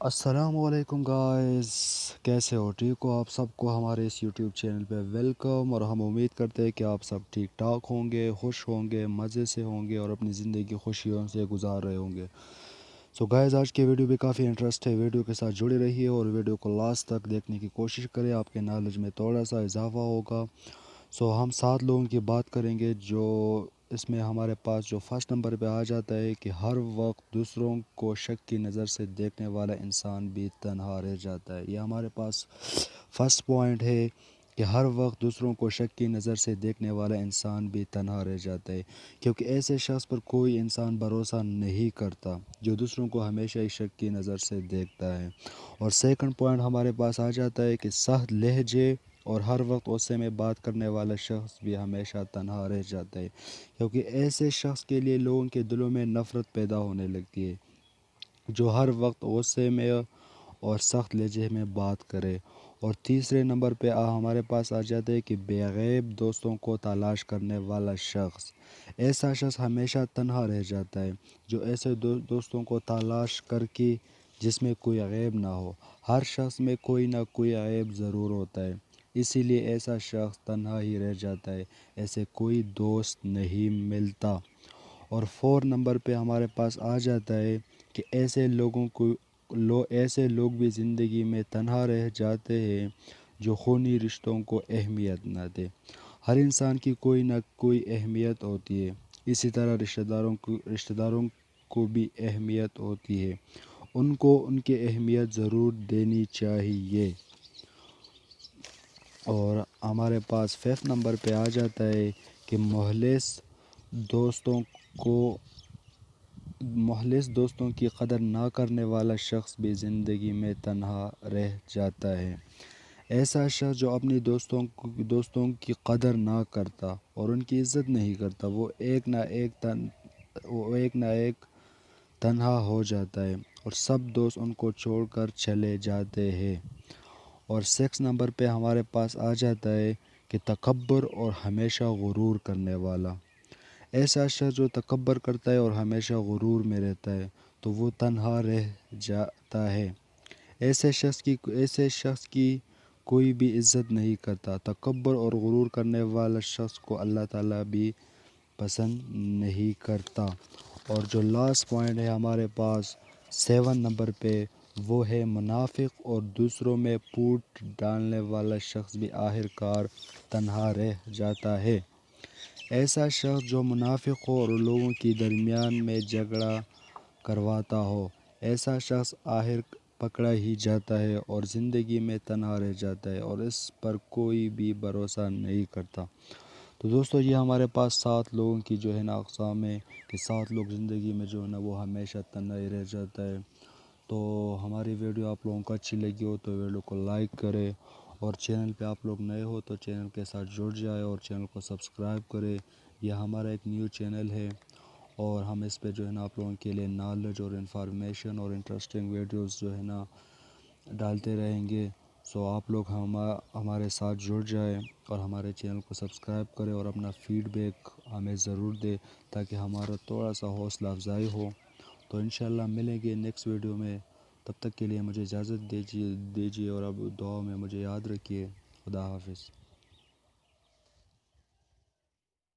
السلام علیکم گائز، کیسے ہو؟ ٹھیک ہو؟ آپ سب کو ہمارے اس یوٹیوب چینل پہ ویلکم، اور ہم امید کرتے ہیں کہ آپ سب ٹھیک ٹھاک ہوں گے، خوش ہوں گے، مزے سے ہوں گے اور اپنی زندگی خوشیوں سے گزار رہے ہوں گے۔ سو گائز، آج کی ویڈیو بھی کافی انٹرسٹ ہے، ویڈیو کے ساتھ جڑے رہیے اور ویڈیو کو لاسٹ تک دیکھنے کی کوشش کریں، آپ کے نالج میں تھوڑا سا اضافہ ہوگا۔ سو ہم 7 لوگوں کی بات کریں گے، جو اس میں ہمارے پاس جو فرسٹ نمبر پہ آ جاتا ہے کہ ہر وقت دوسروں کو شک کی نظر سے دیکھنے والا انسان بھی تنہا رہ جاتا ہے۔ یہ ہمارے پاس فرسٹ پوائنٹ ہے کہ ہر وقت دوسروں کو شک کی نظر سے دیکھنے والا انسان بھی تنہا رہ جاتا ہے، کیونکہ ایسے شخص پر کوئی انسان بھروسہ نہیں کرتا جو دوسروں کو ہمیشہ ہی شک کی نظر سے دیکھتا ہے۔ اور سیکنڈ پوائنٹ ہمارے پاس آ جاتا ہے کہ سخت لہجے اور ہر وقت غصے میں بات کرنے والا شخص بھی ہمیشہ تنہا رہ جاتا ہے، کیونکہ ایسے شخص کے لیے لوگوں کے دلوں میں نفرت پیدا ہونے لگتی ہے، جو ہر وقت غصے میں اور سخت لہجے میں بات کرے۔ اور تیسرے نمبر پہ ہمارے پاس آ جاتا ہے کہ بے غیب دوستوں کو تلاش کرنے والا شخص۔ ایسا شخص ہمیشہ تنہا رہ جاتا ہے جو ایسے دوستوں کو تلاش کر کے جس میں کوئی عیب نہ ہو۔ ہر شخص میں کوئی نہ کوئی عیب ضرور ہوتا ہے، اسی لیے ایسا شخص تنہا ہی رہ جاتا ہے، ایسے کوئی دوست نہیں ملتا۔ اور 4 نمبر پہ ہمارے پاس آ جاتا ہے کہ ایسے لوگ بھی زندگی میں تنہا رہ جاتے ہیں جو خونی رشتوں کو اہمیت نہ دے۔ ہر انسان کی کوئی نہ کوئی اہمیت ہوتی ہے، اسی طرح رشتہ داروں کو بھی اہمیت ہوتی ہے، ان کو ان کی اہمیت ضرور دینی چاہیے۔ اور ہمارے پاس 5 نمبر پہ آ جاتا ہے کہ مخلص دوستوں کی قدر نہ کرنے والا شخص بھی زندگی میں تنہا رہ جاتا ہے۔ ایسا شخص جو اپنی دوستوں کی قدر نہ کرتا اور ان کی عزت نہیں کرتا، وہ ایک نہ ایک تنہا ہو جاتا ہے اور سب دوست ان کو چھوڑ کر چلے جاتے ہیں۔ اور 6 نمبر پہ ہمارے پاس آ جاتا ہے کہ تکبر اور ہمیشہ غرور کرنے والا۔ ایسا شخص جو تکبر کرتا ہے اور ہمیشہ غرور میں رہتا ہے تو وہ تنہا رہ جاتا ہے۔ ایسے شخص کی کوئی بھی عزت نہیں کرتا۔ تکبر اور غرور کرنے والا شخص کو اللہ تعالیٰ بھی پسند نہیں کرتا۔ اور جو لاسٹ پوائنٹ ہے ہمارے پاس 7 نمبر پہ، وہ ہے منافق اور دوسروں میں پھوٹ ڈالنے والا شخص بھی آخر کار تنہا رہ جاتا ہے۔ ایسا شخص جو منافق ہو اور لوگوں کے درمیان میں جھگڑا کرواتا ہو، ایسا شخص آخر پکڑا ہی جاتا ہے اور زندگی میں تنہا رہ جاتا ہے اور اس پر کوئی بھی بھروسہ نہیں کرتا۔ تو دوستو، یہ ہمارے پاس 7 لوگوں کی جو ہے نا اقسام ہے کہ 7 لوگ زندگی میں جو ہے نا وہ ہمیشہ تنہا ہی رہ جاتا ہے۔ تو ہماری ویڈیو آپ لوگوں کو اچھی لگی ہو تو ویڈیو کو لائک کرے، اور چینل پہ آپ لوگ نئے ہو تو چینل کے ساتھ جڑ جائے اور چینل کو سبسکرائب کرے۔ یہ ہمارا ایک نیو چینل ہے اور ہم اس پہ جو ہے نا آپ لوگوں کے لیے نالج اور انفارمیشن اور انٹرسٹنگ ویڈیوز جو ہے نا ڈالتے رہیں گے۔ سو آپ لوگ ہمارے ساتھ جڑ جائیں اور ہمارے چینل کو سبسکرائب کریں اور اپنا فیڈ بیک ہمیں ضرور دے تاکہ ہمارا تھوڑا سا حوصلہ افزائی ہو۔ تو انشاءاللہ ملیں گے نیکسٹ ویڈیو میں، تب تک کے لیے مجھے اجازت دیجیے اور اب دعاؤں میں مجھے یاد رکھیے۔ خدا حافظ۔